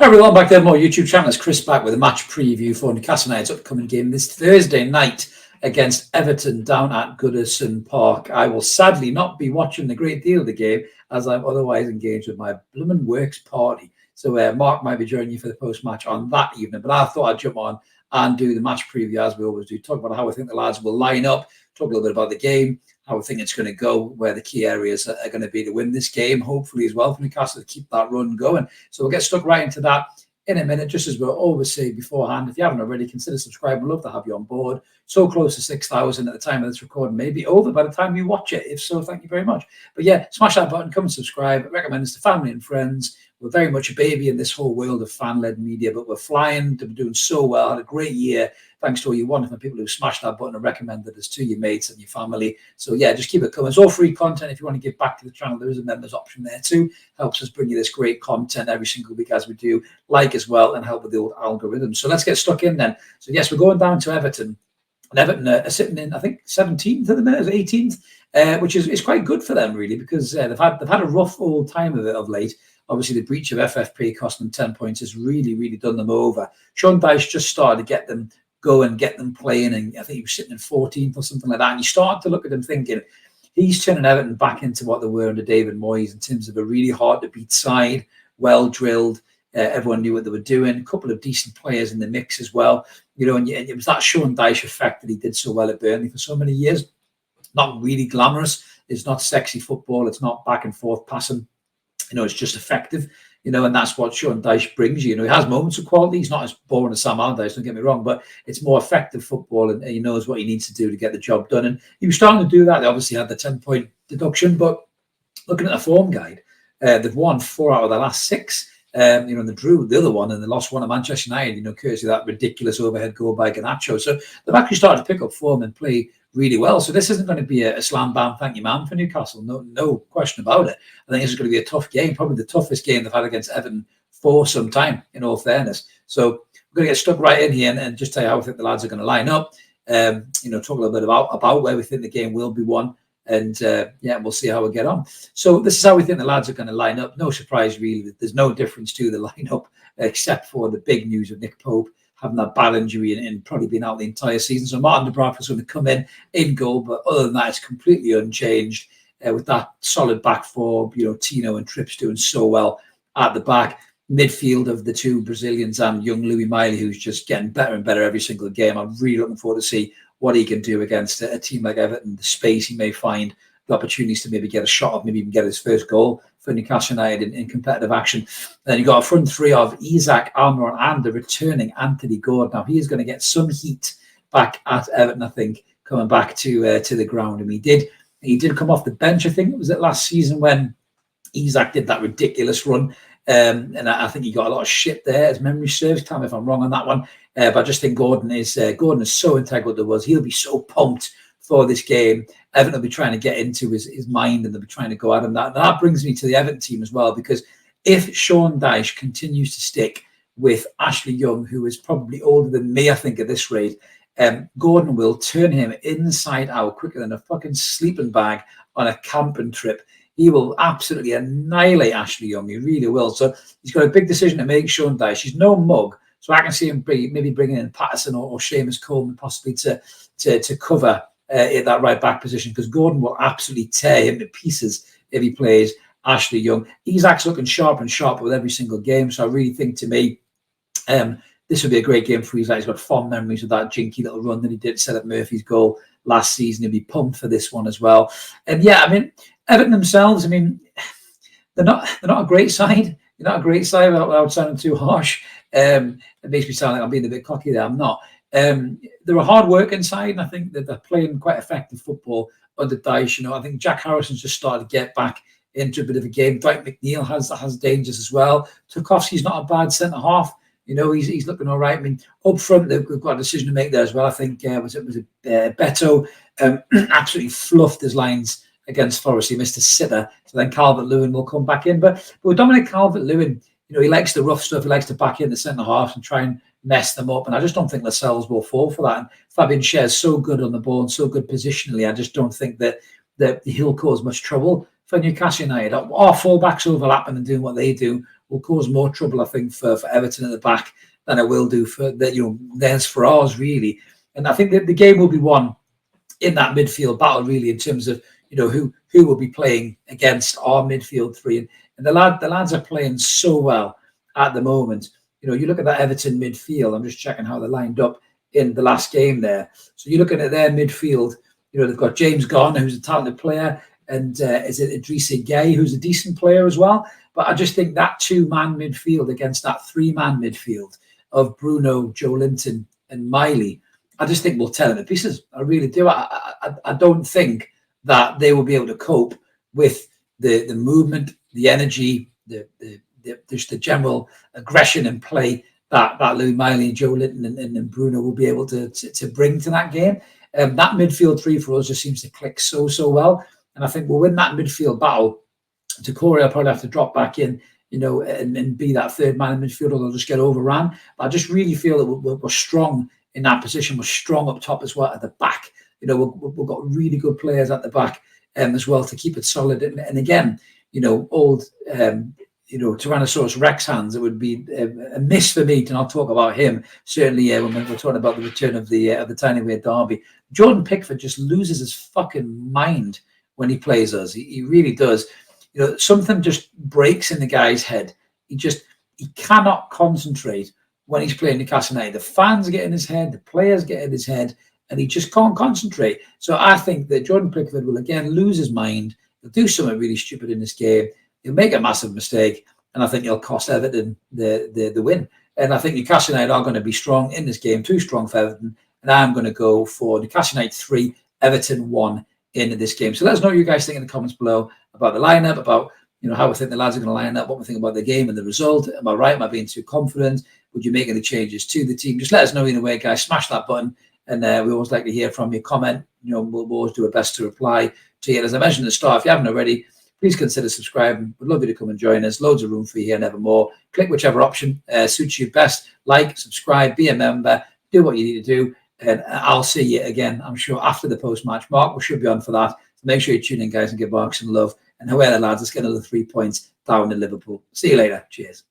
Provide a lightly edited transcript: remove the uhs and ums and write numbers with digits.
Hi everyone, back to more YouTube channel. It's Chris back with a match preview for Newcastle United's upcoming game this Thursday night against Everton down at Goodison Park. I will sadly not be watching a great deal of the game as I'm otherwise engaged with my blooming works party. So Mark might be joining you for the post-match on that evening, but I thought I'd jump on and do the match preview as we always do. Talk about how I think the lads will line up, talk a little bit about the game, how I think it's going to go, where the key areas are going to be to win this game, hopefully as well for Newcastle to keep that run going. So we'll get stuck right into that in a minute. Just as we'll always say beforehand, if you haven't already, consider subscribing. We'd love to have you on board. So close to 6,000 at the time of this recording, maybe over by the time you watch it. If so, thank you very much. But yeah, smash that button, come and subscribe. Recommend us to family and friends. We're very much a baby in this whole world of fan-led media, but we're flying. We're doing so well. Had a great year. Thanks to all you wonderful people who smashed that button and recommended us to your mates and your family. So yeah, just keep it coming. It's all free content. If you want to give back to the channel, there is a members option there too. Helps us bring you this great content every single week as we do, like as well, and help with the old algorithm. So let's get stuck in then. So yes, we're going down to Everton. And Everton are sitting in, I think, 17th at the minute, 18th, which is quite good for them really, because they've had a rough old time of it of late. Obviously, the breach of FFP cost them 10 points has really done them over. Sean Dyche just started to get them going, get them playing, and I think he was sitting in 14th or something like that. And you start to look at him thinking, he's turning Everton back into what they were under David Moyes in terms of a really hard-to-beat side, well-drilled. Everyone knew what they were doing. A couple of decent players in the mix as well. You know, and it was that Sean Dyche effect that he did so well at Burnley for so many years. Not really glamorous. It's not sexy football. It's not back and forth passing. You know, it's just effective, you know, and that's what Sean Dyche brings you. You know, he has moments of quality. He's not as boring as Sam Allardyce, don't get me wrong, but it's more effective football, and he knows what he needs to do to get the job done. And he was starting to do that. They obviously had the 10-point deduction, but looking at the form guide, they've won 4 out of the last 6. You know, and they drew the other one and they lost one at Manchester United, you know, courtesy of that ridiculous overhead goal by Garnacho. So they've actually started to pick up form and play really well. So this isn't going to be a slam bam thank you man for Newcastle. No question about it. I think this is going to be a tough game, probably the toughest game they've had against Everton for some time, in all fairness. So we're going to get stuck right in here and just tell you how I think the lads are going to line up. You know, talk a little bit about where we think the game will be won. And yeah, we'll see how we get on. So this is how we think the lads are going to line up. No surprise, really. There's no difference to the lineup except for the big news of Nick Pope having that bad injury and probably been out the entire season. So Martin de Braaf is going to come in goal, but other than that, it's completely unchanged with that solid back four. You know, Tino and Trips doing so well at the back. Midfield of the two Brazilians and young Louis Miley, who's just getting better and better every single game. I'm really looking forward to see what he can do against a team like Everton, the space he may find, the opportunities to maybe get a shot of, maybe even get his first goal for Newcastle United in competitive action. Then you've got a front three of Isak, Almiron, and the returning Anthony Gordon. Now, he is going to get some heat back at Everton, I think, coming back to the ground. And he did come off the bench, I think, was it last season when Isak did that ridiculous run. And I think he got a lot of shit there, as memory serves. Tell me if I'm wrong on that one. But I just think Gordon is so integral to us. He'll be so pumped for this game. Everton will be trying to get into his mind, and they'll be trying to go at him. That brings me to the Everton team as well, because if Sean Dyche continues to stick with Ashley Young, who is probably older than me, I think, at this rate, Gordon will turn him inside out quicker than a fucking sleeping bag on a camping trip. He will absolutely annihilate Ashley Young. He really will. So he's got a big decision to make, Sean Dyche. He's no mug. So I can see him maybe bringing in Patterson or Seamus Coleman possibly to cover in that right back position, because Gordon will absolutely tear him to pieces if he plays Ashley Young. Isak's looking sharp and sharper with every single game. So I really think, to me, this will be a great game for Isak. He's got fond memories of that jinky little run that he did set up Murphy's goal last season. He'll be pumped for this one as well. And yeah, I mean, Everton themselves, I mean, they're not a great side. They're not a great side without sounding too harsh. It makes me sound like I'm being a bit cocky there. I'm not. They're a hard-working side, and I think that they're playing quite effective football under Dyche. You know, I think Jack Harrison's just started to get back into a bit of a game. Dwight McNeil has dangers as well. Tarkowski's not a bad centre-half. You know, he's looking all right. I mean, up front, they've got a decision to make there as well. I think, was it Beto absolutely fluffed his lines against Forest. He missed a sitter. So then Calvert-Lewin will come back in. But with Dominic Calvert-Lewin, you know, he likes the rough stuff. He likes to back in the centre-halves and try and mess them up. And I just don't think Lascelles will fall for that. And Fabian Schär's so good on the ball and so good positionally. I just don't think that he'll cause much trouble for Newcastle United. Our full-backs overlapping and doing what they do will cause more trouble, I think, for Everton at the back than it will do for theirs for ours, really. And I think that the game will be won in that midfield battle, really, in terms of who will be playing against our midfield three. And the lads are playing so well at the moment. You look at that Everton midfield. I'm just checking how they lined up in the last game there. So you're looking at their midfield. They've got James Garner, who's a talented player, and is it Idrissa Gueye, who's a decent player as well. But I just think that 2-man midfield against that 3-man midfield of Bruno, Joe Linton, and Miley, I just think we'll tear them to pieces. I really do. I don't think that they will be able to cope with the movement, the energy, just the general aggression and play that Louis Miley, Joe Linton, and Bruno will be able to bring to that game. That midfield three for us just seems to click so well, and I think we'll win that midfield battle. Decore will probably have to drop back in, and be that third man in midfield, or they'll just get overrun. But I just really feel that we're strong in that position. We're strong up top as well at the back. We've got really good players at the back as well to keep it solid. And again, old Tyrannosaurus Rex hands, it would be a miss for me to not talk about him. Certainly, when we're talking about the return of the Tyneway derby, Jordan Pickford just loses his fucking mind when he plays us. He really does. Something just breaks in the guy's head. He cannot concentrate when he's playing Newcastle United. The fans get in his head, the players get in his head, and he just can't concentrate. So I think that Jordan Pickford will again lose his mind. He'll do something really stupid in this game. He'll make a massive mistake, and I think he'll cost Everton the win. And I think Newcastle United are going to be strong in this game, too strong for Everton. And I'm going to go for Newcastle United 3, Everton 1 in this game. So let us know what you guys think in the comments below about the lineup, about how we think the lads are going to line up, what we think about the game and the result. Am I right? Am I being too confident? Would you make any changes to the team? Just let us know either way, guys. Smash that button, and we always like to hear from you. Comment. We'll always do our best to reply to you. And as I mentioned at the start, if you haven't already, please consider subscribing. We'd love you to come and join us. Loads of room for you here and evermore. Click whichever option suits you best. Like, subscribe, be a member, do what you need to do. And I'll see you again, I'm sure, after the post-match. Mark, we should be on for that. So make sure you tune in, guys, and give Mark some love. And however, lads, let's get another 3 points down in Liverpool. See you later. Cheers.